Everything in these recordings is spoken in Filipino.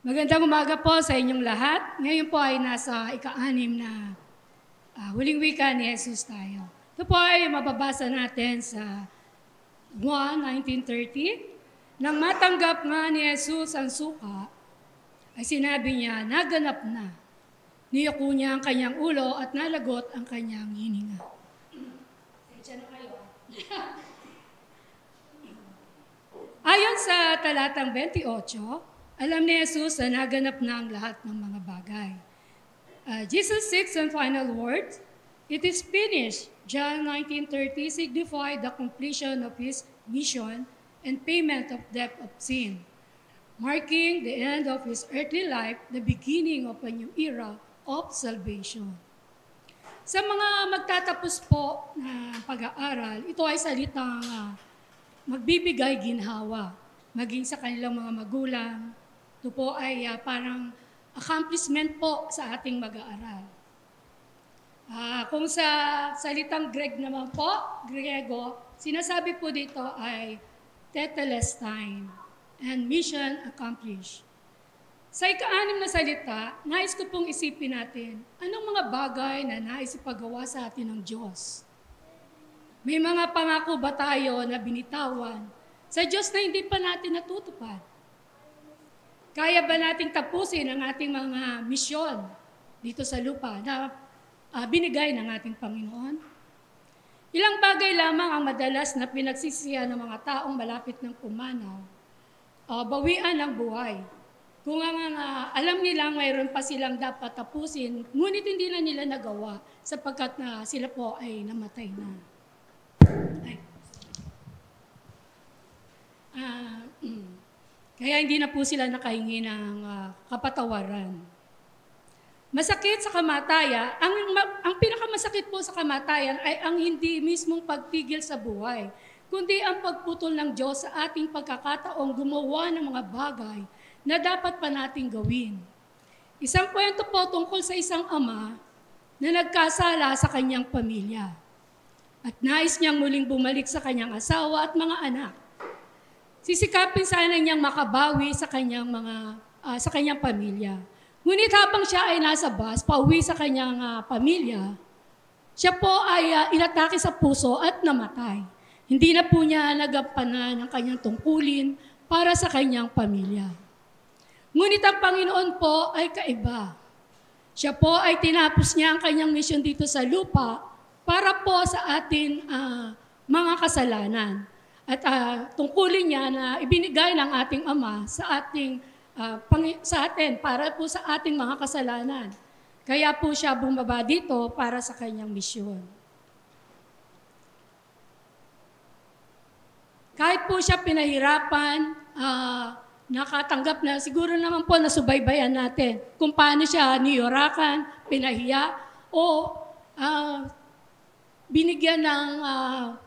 Magandang umaga po sa inyong lahat. Ngayon po ay nasa ika-6 na huling wika ni Jesus tayo. Ito po ay mababasa natin sa 1:19:30. Nang matanggap nga ni Jesus ang suka, ay sinabi niya, naganap na. Niyuko niya ang kanyang ulo at nalagot ang kanyang hininga. Diyan na kayo. Ayon sa talatang 28, alam ni Jesus na naganap na ang lahat ng mga bagay. Jesus' sixth and final words, it is finished. John 19:30 signified the completion of his mission and payment of debt of sin, marking the end of his earthly life, the beginning of a new era of salvation. Sa mga magtatapos po na pag-aaral, ito ay salitang magbibigay ginhawa, maging sa kanilang mga magulang. Ito po ay parang accomplishment po sa ating mag-aaral. Kung sa salitang Griego, sinasabi po dito ay tetelestai and mission accomplished. Sa ika-6 na salita, nais ko pong isipin natin, anong mga bagay na nais ipagawa sa atin ng Diyos? May mga pangako ba tayo na binitawan sa Diyos na hindi pa natin natutupad? Kaya ba nating tapusin ang ating mga misyon dito sa lupa na binigay ng ating Panginoon? Ilang bagay lamang ang madalas na pinagsisihan ng mga taong malapit ng pumanaw, bawian ng buhay. Kung alam nilang mayroon pa silang dapat tapusin, ngunit hindi na nila nagawa sapagkat sila po ay namatay na. Kaya hindi na po sila nakahingi ng kapatawaran. Masakit sa kamatayan, ang pinakamasakit po sa kamatayan ay ang hindi mismong pagpigil sa buhay, kundi ang pagputol ng Diyos sa ating pagkakataong gumawa ng mga bagay na dapat pa nating gawin. Isang kwento po tungkol sa isang ama na nagkasala sa kanyang pamilya at nais niyang muling bumalik sa kanyang asawa at mga anak. Sisikapin sana niyang makabawi sa kanyang pamilya. Ngunit habang siya ay nasa bus, pauwi sa kanyang pamilya, siya po ay inatake sa puso at namatay. Hindi na po niya nagampanan ang kanyang tungkulin para sa kanyang pamilya. Ngunit ang Panginoon po ay kaiba. Siya po ay tinapos niya ang kanyang misyon dito sa lupa para po sa atin mga kasalanan. At tungkulin niya na ibinigay ng ating Ama sa atin para po sa ating mga kasalanan. Kaya po siya bumaba dito para sa kanyang misyon. Kahit po siya pinahirapan, nakatanggap na, siguro naman po nasubaybayan natin kung paano siya niyorakan, pinahiya, o binigyan ng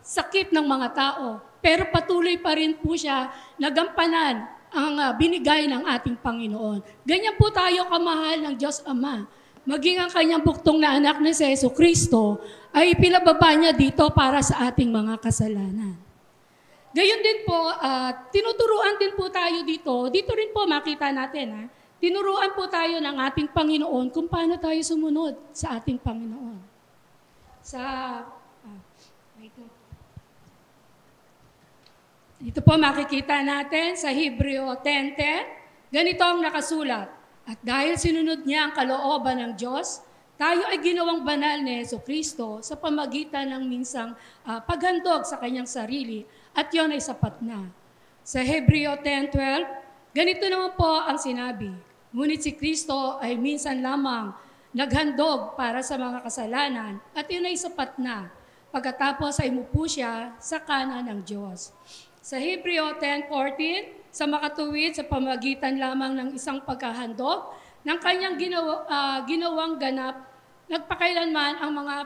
sakit ng mga tao. Pero patuloy pa rin po siya nagampanan ang binigay ng ating Panginoon. Ganyan po tayo kamahal ng Diyos Ama. Maging ang kanyang buktong na anak na si Jesucristo ay pinababa niya dito para sa ating mga kasalanan. Gayon din po, tinuturuan din po tayo dito. Dito rin po makita natin, tinuruan po tayo ng ating Panginoon kung paano tayo sumunod sa ating Panginoon. Dito po makikita natin sa Hebreo 10:10, ganito ang nakasulat. At dahil sinunod niya ang kalooban ng Diyos, tayo ay ginawang banal ni Jesucristo sa pamagitan ng minsang paghandog sa kanyang sarili at yon ay sapat na. Sa Hebreo 10:12, ganito naman po ang sinabi, ngunit si Kristo ay minsan lamang naghandog para sa mga kasalanan at yun ay sapat na. Pagkatapos ay umupo siya sa kanan ng Diyos. Sa Hebreo 10:14, sa makatuwid sa pamagitan lamang ng isang paghahandog ng kanyang ginawang ganap, nagpakailanman ang mga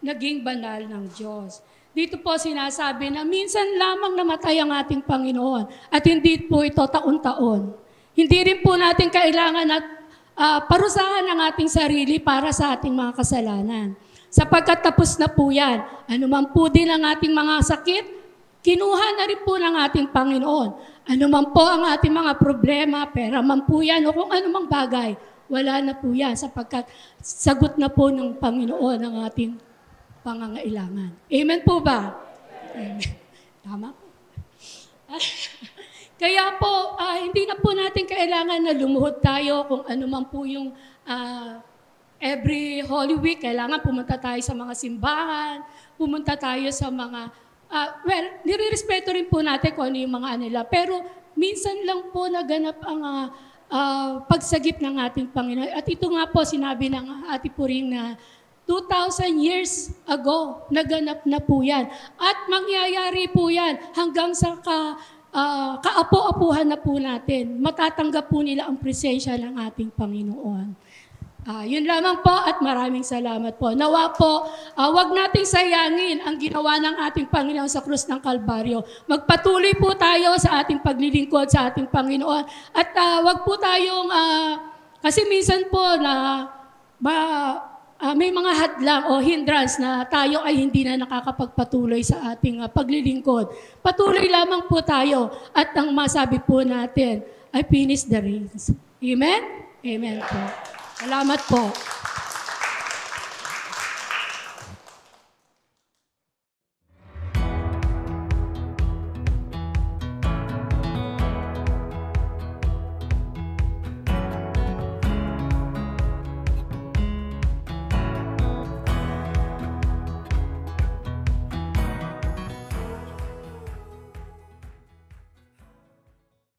naging banal ng Diyos. Dito po sinasabi na minsan lamang namatay ang ating Panginoon at hindi po ito taon-taon. Hindi rin po natin kailangan at parusahan ang ating sarili para sa ating mga kasalanan. Sapagkat tapos na po yan, anuman po din ang ating mga sakit, kinuha na rin po ng ating Panginoon. Ano man po ang ating mga problema, pera man po yan, o kung anumang bagay, wala na po yan sapagkat sagot na po ng Panginoon ang ating pangangailangan. Amen po ba? Amen. Tama po. Kaya po, hindi na po natin kailangan na lumuhod tayo kung ano man po yung every Holy Week. Kailangan pumunta tayo sa mga simbahan, pumunta tayo sa mga, nire-respeto rin po natin kung ano yung mga nila. Pero minsan lang po naganap ang pagsagip ng ating Panginoon. At ito nga po, sinabi ng Ate Puring na 2,000 years ago, naganap na po yan. At mangyayari po yan hanggang sa kaapo-apuhan na po natin. Matatanggap po nila ang presensya ng ating Panginoon. Yun lamang po at maraming salamat po. Nawa po, wag nating sayangin ang ginawa ng ating Panginoon sa krus ng Kalbaryo. Magpatuloy po tayo sa ating paglilingkod sa ating Panginoon. At wag po tayong, kasi minsan po na may mga hadlang o hindrance na tayo ay hindi na nakakapagpatuloy sa ating paglilingkod. Patuloy lamang po tayo at ang masabi po natin ay finish the race. Amen? Amen po. Salamat po.